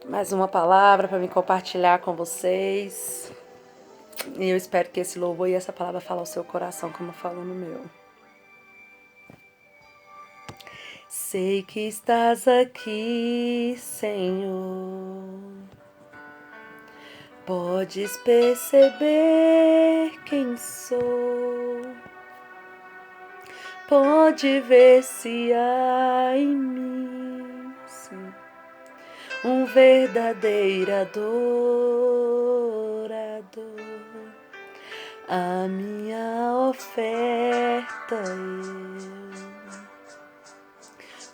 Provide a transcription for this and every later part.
Mais uma palavra para me compartilhar com vocês. E eu espero que esse louvor e essa palavra falem ao seu coração, como falou no meu. Sei que estás aqui, Senhor. Podes perceber quem sou. Pode ver se há em mim, sim, um verdadeiro adorador. A minha oferta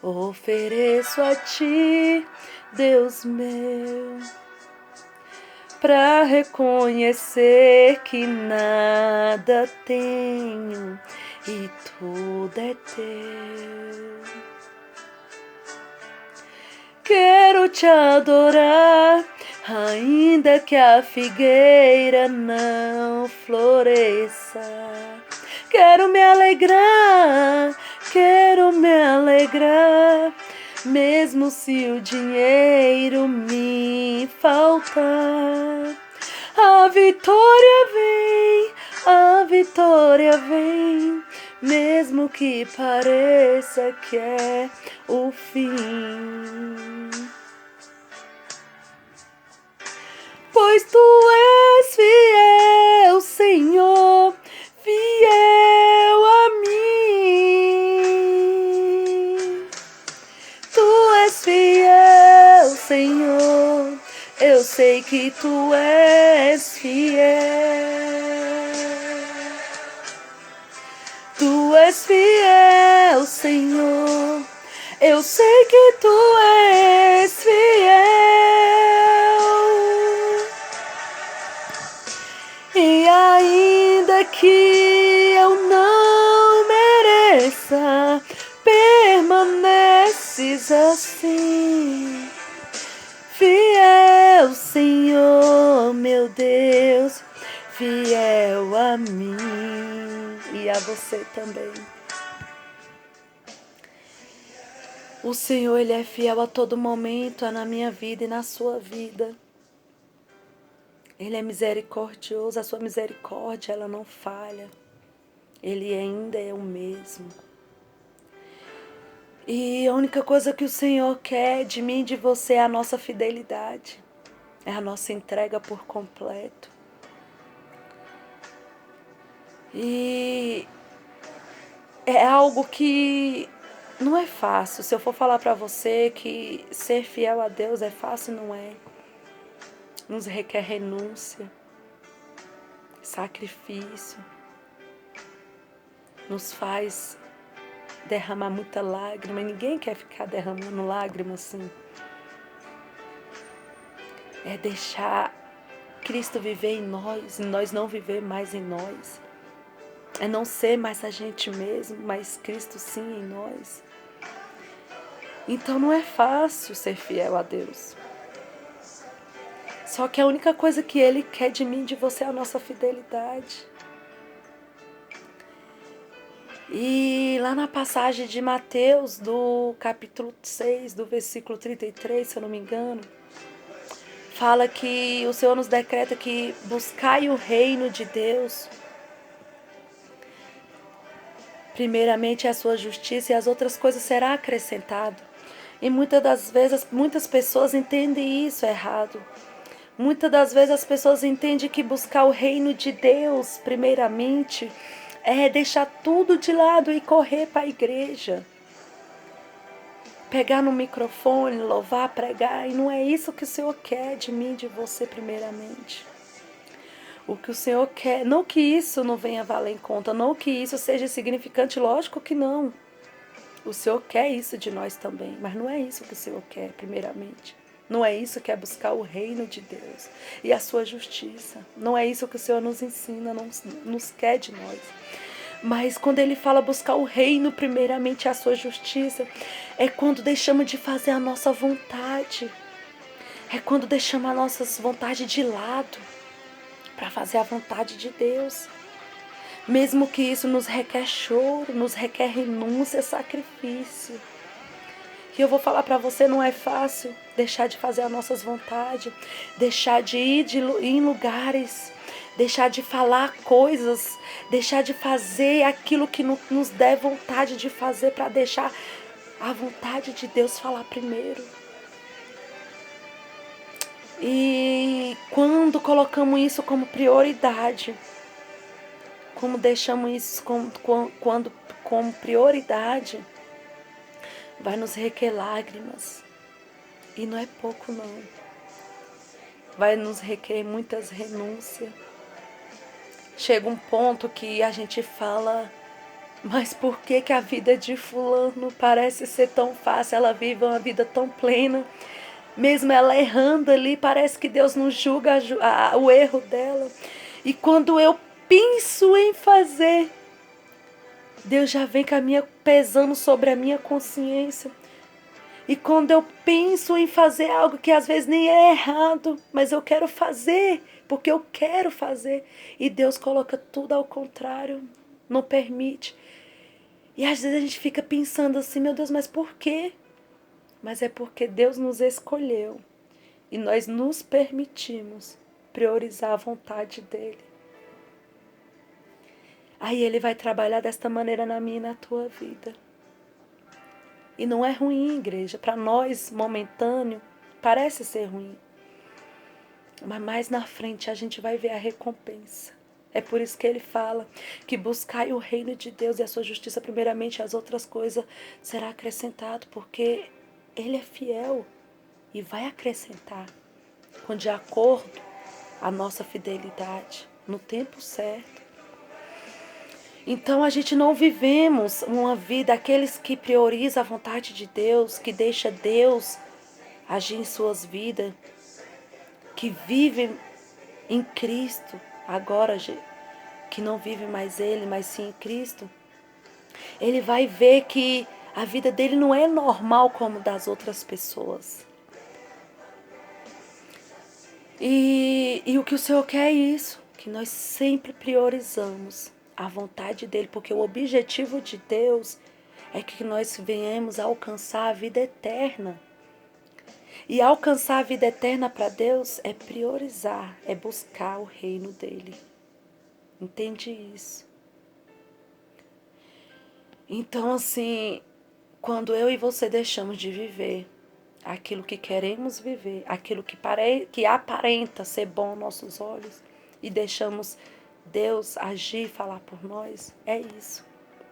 eu ofereço a ti, Deus meu, pra reconhecer que nada tenho e tudo é teu. Quero te adorar, ainda que a figueira não floresça. Quero me alegrar, mesmo se o dinheiro me faltar. A vitória vem, mesmo que pareça que é o fim. Pois tu és fiel, Senhor, fiel a mim. Tu és fiel, Senhor, eu sei que tu és fiel. Tu és fiel, Senhor, eu sei que tu és fiel. E ainda que eu não mereça, permaneces assim. Fiel, Senhor, meu Deus, fiel a mim e a você também. O Senhor, Ele é fiel a todo momento, na minha vida e na sua vida. Ele é misericordioso, a sua misericórdia, ela não falha. Ele ainda é o mesmo. E a única coisa que o Senhor quer de mim e de você é a nossa fidelidade. É a nossa entrega por completo. E é algo que não é fácil. Se eu for falar para você que ser fiel a Deus é fácil, não é. Nos requer renúncia, sacrifício. Nos faz derramar muita lágrima. E ninguém quer ficar derramando lágrima assim. É deixar Cristo viver em nós e nós não viver mais em nós. É não ser mais a gente mesmo, mas Cristo sim em nós. Então não é fácil ser fiel a Deus. Só que a única coisa que Ele quer de mim e de você é a nossa fidelidade. E lá na passagem de Mateus, do capítulo 6, do versículo 33, se eu não me engano, fala que o Senhor nos decreta que buscai o reino de Deus, primeiramente a sua justiça, e as outras coisas serão acrescentadas. E muitas das vezes, muitas pessoas entendem isso errado. Muitas das vezes as pessoas entendem que buscar o reino de Deus, primeiramente, é deixar tudo de lado e correr para a igreja. Pegar no microfone, louvar, pregar. E não é isso que o Senhor quer de mim e de você, primeiramente. O que o Senhor quer, não que isso não venha valer em conta, não que isso seja insignificante, lógico que não. O Senhor quer isso de nós também, mas não é isso que o Senhor quer, primeiramente. Não é isso que é buscar o reino de Deus e a sua justiça. Não é isso que o Senhor nos ensina, não nos quer de nós. Mas quando Ele fala buscar o reino, primeiramente a sua justiça, é quando deixamos de fazer a nossa vontade. É quando deixamos as nossas vontades de lado para fazer a vontade de Deus. Mesmo que isso nos requer choro, nos requer renúncia, sacrifício. E eu vou falar para você, não é fácil deixar de fazer as nossas vontades, deixar de ir em lugares, deixar de falar coisas, deixar de fazer aquilo que nos der vontade de fazer para deixar a vontade de Deus falar primeiro. E quando colocamos isso como prioridade, como deixamos isso como prioridade, vai nos requer lágrimas. E não é pouco, não. Vai nos requer muitas renúncias. Chega um ponto que a gente fala, mas por que a vida de fulano parece ser tão fácil? Ela vive uma vida tão plena. Mesmo ela errando ali, parece que Deus não julga o erro dela. E quando eu penso em fazer, Deus já vem pesando sobre a minha consciência. E quando eu penso em fazer algo que às vezes nem é errado, mas eu quero fazer, porque eu quero fazer, e Deus coloca tudo ao contrário, não permite. E às vezes a gente fica pensando assim, meu Deus, mas por quê? Mas é porque Deus nos escolheu e nós nos permitimos priorizar a vontade dele. Aí ele vai trabalhar desta maneira na minha e na tua vida. E não é ruim, igreja. Para nós, momentâneo, parece ser ruim. Mas mais na frente a gente vai ver a recompensa. É por isso que ele fala que buscai o reino de Deus e a sua justiça primeiramente, as outras coisas será acrescentado, porque ele é fiel e vai acrescentar de acordo a nossa fidelidade no tempo certo. Então a gente não vivemos uma vida, aqueles que priorizam a vontade de Deus, que deixa Deus agir em suas vidas, que vivem em Cristo, agora que não vive mais ele, mas sim em Cristo, ele vai ver que a vida dele não é normal como das outras pessoas. E o que o Senhor quer é isso, que nós sempre priorizamos a vontade dele, porque o objetivo de Deus é que nós venhamos a alcançar a vida eterna. E alcançar a vida eterna para Deus é priorizar, é buscar o reino dele. Entende isso? Então, assim, quando eu e você deixamos de viver aquilo que queremos viver, aquilo que aparenta ser bom aos nossos olhos, e deixamos Deus agir e falar por nós, é isso.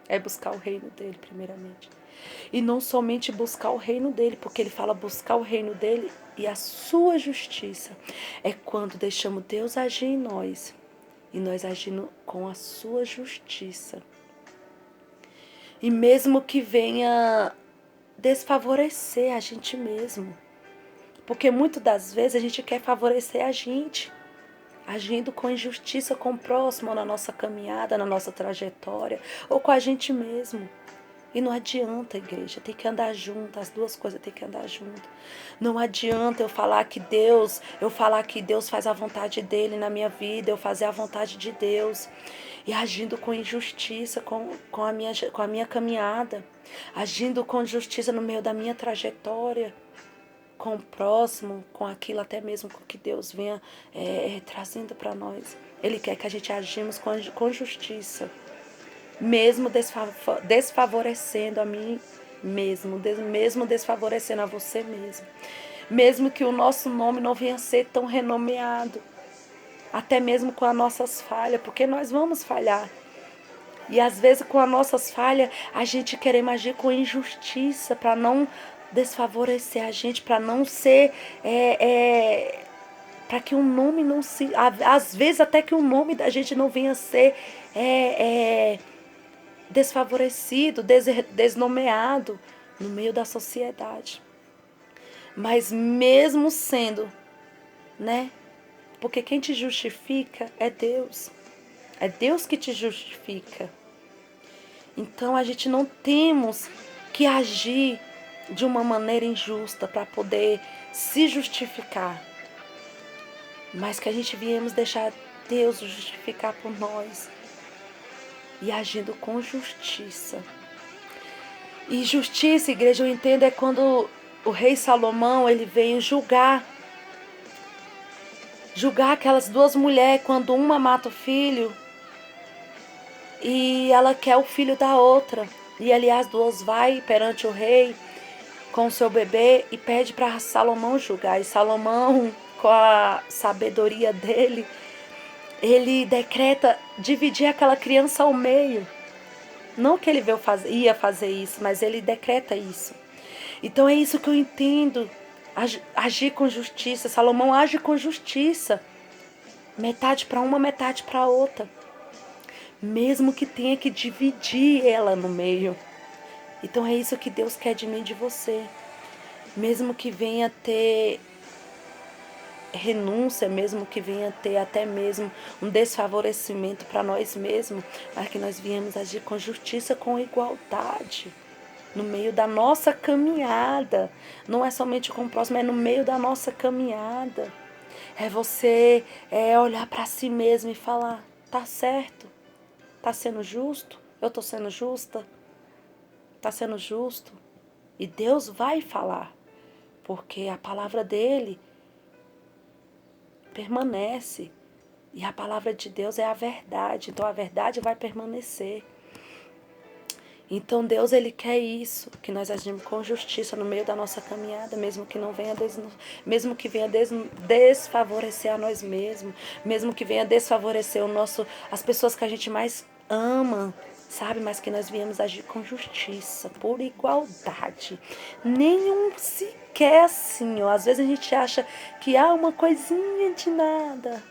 É buscar o reino dele primeiramente. E não somente buscar o reino dele, porque ele fala buscar o reino dele e a sua justiça. É quando deixamos Deus agir em nós e nós agindo com a sua justiça. E mesmo que venha desfavorecer a gente mesmo, porque muitas das vezes a gente quer favorecer a gente, agindo com injustiça com o próximo, na nossa caminhada, na nossa trajetória, ou com a gente mesmo. E não adianta, igreja, tem que andar junto, as duas coisas tem que andar junto. Não adianta eu falar que Deus faz a vontade dele na minha vida, eu fazer a vontade de Deus, e agindo com injustiça com a minha caminhada, agindo com justiça no meio da minha trajetória, com o próximo, com aquilo até mesmo que Deus venha trazendo para nós. Ele quer que a gente agimos com justiça, mesmo desfavorecendo a mim mesmo desfavorecendo a você mesmo. Mesmo que o nosso nome não venha a ser tão renomeado, até mesmo com as nossas falhas, porque nós vamos falhar. E às vezes com as nossas falhas, a gente queremos agir com injustiça para não desfavorecer a gente, para não ser, para que o nome não se, às vezes até que o nome da gente não venha a ser desfavorecido, desnomeado no meio da sociedade. Mas mesmo sendo, né? Porque quem te justifica é Deus. É Deus que te justifica. Então a gente não temos que agir de uma maneira injusta para poder se justificar. Mas que a gente viemos deixar Deus justificar por nós. E agindo com justiça. E justiça, igreja, eu entendo, é quando o rei Salomão, ele veio julgar aquelas duas mulheres, quando uma mata o filho e ela quer o filho da outra. E ali as duas vai perante o rei com o seu bebê e pede para Salomão julgar. E Salomão, com a sabedoria dele, ele decreta dividir aquela criança ao meio. Não que ele ia fazer isso, mas ele decreta isso. Então é isso que eu entendo. Agir com justiça. Salomão age com justiça. Metade para uma, metade para outra. Mesmo que tenha que dividir ela no meio. Então é isso que Deus quer de mim e de você. Mesmo que venha ter renúncia, mesmo que venha ter até mesmo um desfavorecimento para nós mesmos, mas que nós viemos agir com justiça, com igualdade. No meio da nossa caminhada. Não é somente com o próximo, é no meio da nossa caminhada. É você olhar para si mesmo e falar, tá certo? Tá sendo justo? Eu tô sendo justa? Tá sendo justo? E Deus vai falar, porque a palavra dele permanece. E a palavra de Deus é a verdade, então a verdade vai permanecer. Então Deus, ele quer isso, que nós agimos com justiça no meio da nossa caminhada, mesmo que não venha desfavorecer a nós mesmos, mesmo que venha desfavorecer as pessoas que a gente mais ama, sabe? Mas que nós viemos agir com justiça, por igualdade. Nenhum sequer assim, ó. Às vezes a gente acha que há uma coisinha de nada.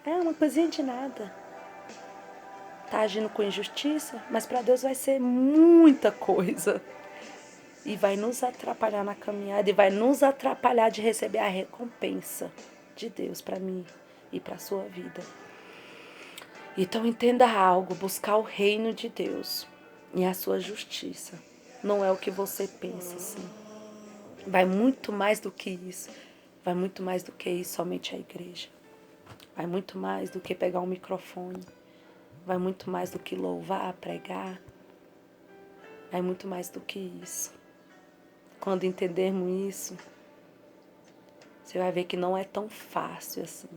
É uma coisinha de nada. Tá agindo com injustiça, mas para Deus vai ser muita coisa. E vai nos atrapalhar na caminhada, e vai nos atrapalhar de receber a recompensa de Deus para mim e para a sua vida. Então entenda algo, buscar o reino de Deus e a sua justiça. Não é o que você pensa, assim. Vai muito mais do que isso. Vai muito mais do que isso, somente a igreja. Vai muito mais do que pegar um microfone. Vai muito mais do que louvar, pregar. Vai muito mais do que isso. Quando entendermos isso, você vai ver que não é tão fácil assim.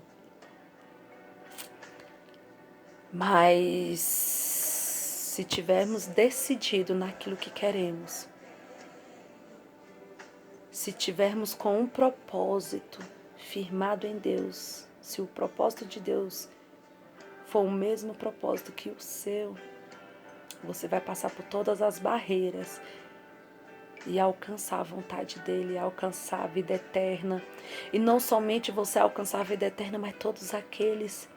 Mas se tivermos decidido naquilo que queremos, se tivermos com um propósito firmado em Deus, se o propósito de Deus for o mesmo propósito que o seu, você vai passar por todas as barreiras e alcançar a vontade dele, alcançar a vida eterna. E não somente você alcançar a vida eterna, mas todos aqueles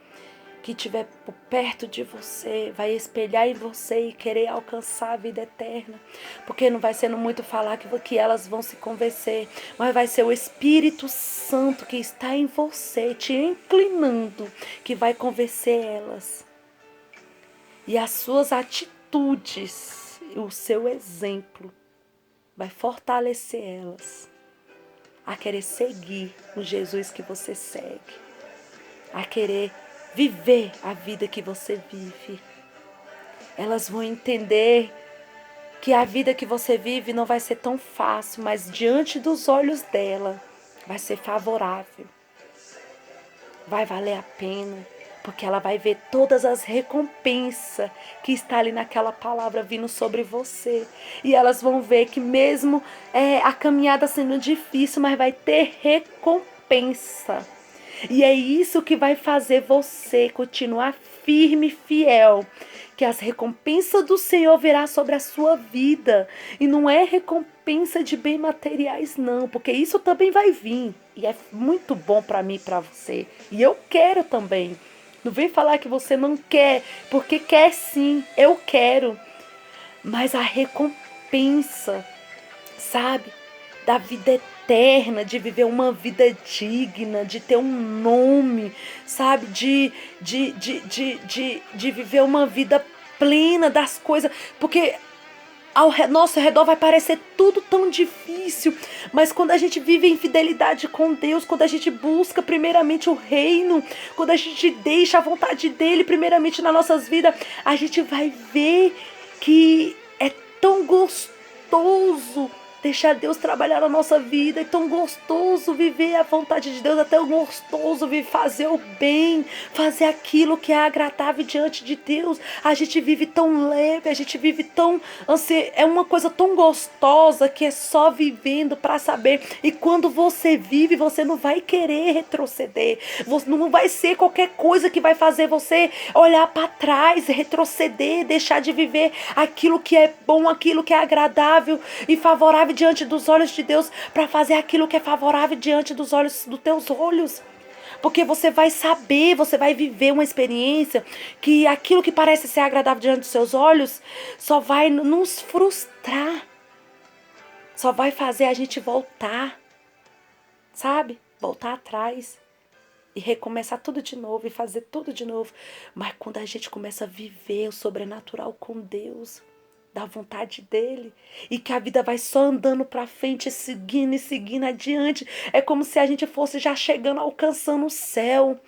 que estiver perto de você, vai espelhar em você e querer alcançar a vida eterna. Porque não vai sendo muito falar que elas vão se convencer, mas vai ser o Espírito Santo que está em você, te inclinando, que vai convencer elas. E as suas atitudes, o seu exemplo, vai fortalecer elas a querer seguir o Jesus que você segue, a querer viver a vida que você vive. Elas vão entender que a vida que você vive não vai ser tão fácil, mas diante dos olhos dela vai ser favorável. Vai valer a pena, porque ela vai ver todas as recompensas que está ali naquela palavra vindo sobre você. E elas vão ver que mesmo a caminhada sendo difícil, mas vai ter recompensa. E é isso que vai fazer você continuar firme e fiel. Que as recompensas do Senhor virá sobre a sua vida. E não é recompensa de bens materiais, não. Porque isso também vai vir. E é muito bom para mim e para você. E eu quero também. Não vem falar que você não quer. Porque quer sim. Eu quero. Mas a recompensa, sabe? Da vida eterna, de viver uma vida digna, de ter um nome, sabe? De viver uma vida plena das coisas. Porque ao nosso redor vai parecer tudo tão difícil. Mas quando a gente vive em fidelidade com Deus, quando a gente busca primeiramente o reino, quando a gente deixa a vontade dele primeiramente nas nossas vidas, a gente vai ver que é tão gostoso gostoso deixar Deus trabalhar na nossa vida. É tão gostoso viver a vontade de Deus. É tão gostoso fazer o bem, fazer aquilo que é agradável diante de Deus. A gente vive tão leve, a gente vive tão... é uma coisa tão gostosa que é só vivendo para saber. E quando você vive, você não vai querer retroceder. Você não vai ser qualquer coisa que vai fazer você olhar para trás, retroceder, deixar de viver aquilo que é bom, aquilo que é agradável e favorável diante dos olhos de Deus, para fazer aquilo que é favorável diante dos olhos dos teus olhos. Porque você vai saber, você vai viver uma experiência que aquilo que parece ser agradável diante dos seus olhos só vai nos frustrar. Só vai fazer a gente voltar, sabe? Voltar atrás e recomeçar tudo de novo e fazer tudo de novo. Mas quando a gente começa a viver o sobrenatural com Deus, da vontade dele, e que a vida vai só andando para frente, seguindo e seguindo adiante, é como se a gente fosse já chegando, alcançando o céu.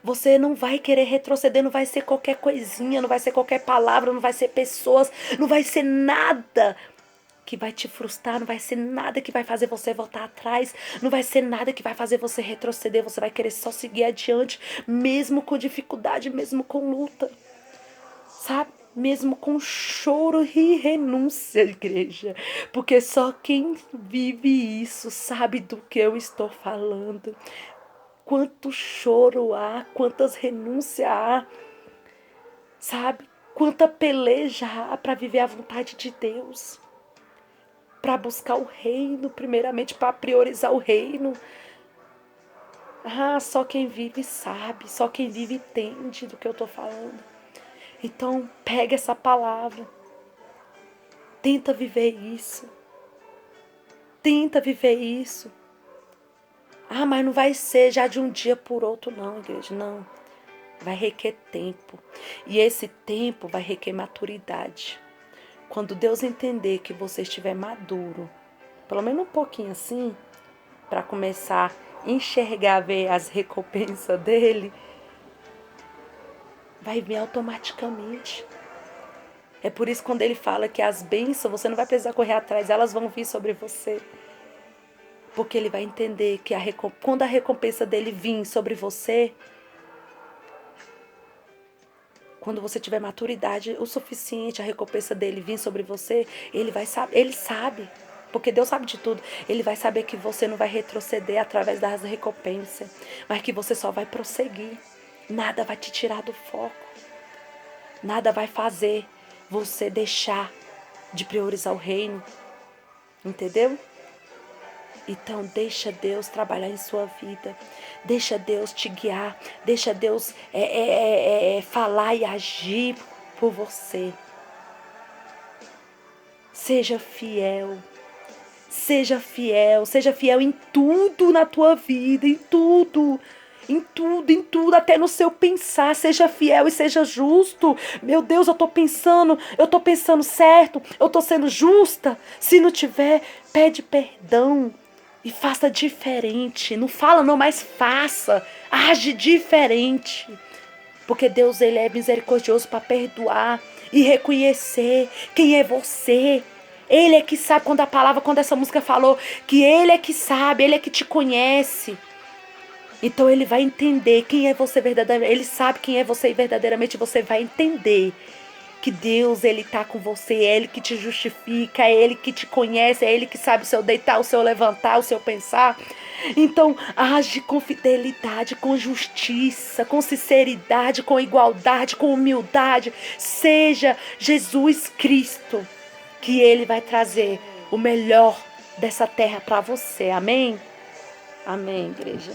Você não vai querer retroceder, não vai ser qualquer coisinha, não vai ser qualquer palavra, não vai ser pessoas, não vai ser nada que vai te frustrar, não vai ser nada que vai fazer você voltar atrás, não vai ser nada que vai fazer você retroceder. Você vai querer só seguir adiante, mesmo com dificuldade, mesmo com luta, sabe? Mesmo com choro e renúncia, igreja. Porque só quem vive isso sabe do que eu estou falando. Quanto choro há, quantas renúncias há, sabe? Quanta peleja há para viver a vontade de Deus. Para buscar o reino, primeiramente para priorizar o reino. Ah, só quem vive sabe, só quem vive entende do que eu estou falando. Então, pega essa palavra. Tenta viver isso. Tenta viver isso. Ah, mas não vai ser já de um dia por outro, não, igreja. Não. Vai requer tempo. E esse tempo vai requer maturidade. Quando Deus entender que você estiver maduro, pelo menos um pouquinho assim, para começar a enxergar, ver as recompensas dele, vai vir automaticamente. É por isso que quando ele fala que as bênçãos, você não vai precisar correr atrás, elas vão vir sobre você. Porque ele vai entender que quando a recompensa dele vir sobre você, quando você tiver maturidade o suficiente, a recompensa dele vir sobre você, ele vai saber, ele sabe, porque Deus sabe de tudo. Ele vai saber que você não vai retroceder através das recompensas, mas que você só vai prosseguir. Nada vai te tirar do foco. Nada vai fazer você deixar de priorizar o reino. Entendeu? Então, deixa Deus trabalhar em sua vida. Deixa Deus te guiar. Deixa Deus falar e agir por você. Seja fiel. Seja fiel. Seja fiel em tudo na tua vida. Em tudo. Em tudo, em tudo, até no seu pensar. Seja fiel e seja justo. Meu Deus, eu tô pensando certo, eu tô sendo justa. Se não tiver, pede perdão e faça diferente. Não fala não, mas faça. Age diferente. Porque Deus, ele é misericordioso para perdoar e reconhecer quem é você. Ele é que sabe, quando essa música falou que ele é que sabe, ele é que te conhece. Então ele vai entender quem é você verdadeiramente. Ele sabe quem é você e verdadeiramente você vai entender que Deus, ele está com você. É ele que te justifica, é ele que te conhece, é ele que sabe o seu deitar, o seu levantar, o seu pensar. Então age com fidelidade, com justiça, com sinceridade, com igualdade, com humildade. Seja Jesus Cristo, que ele vai trazer o melhor dessa terra para você. Amém? Amém, igreja.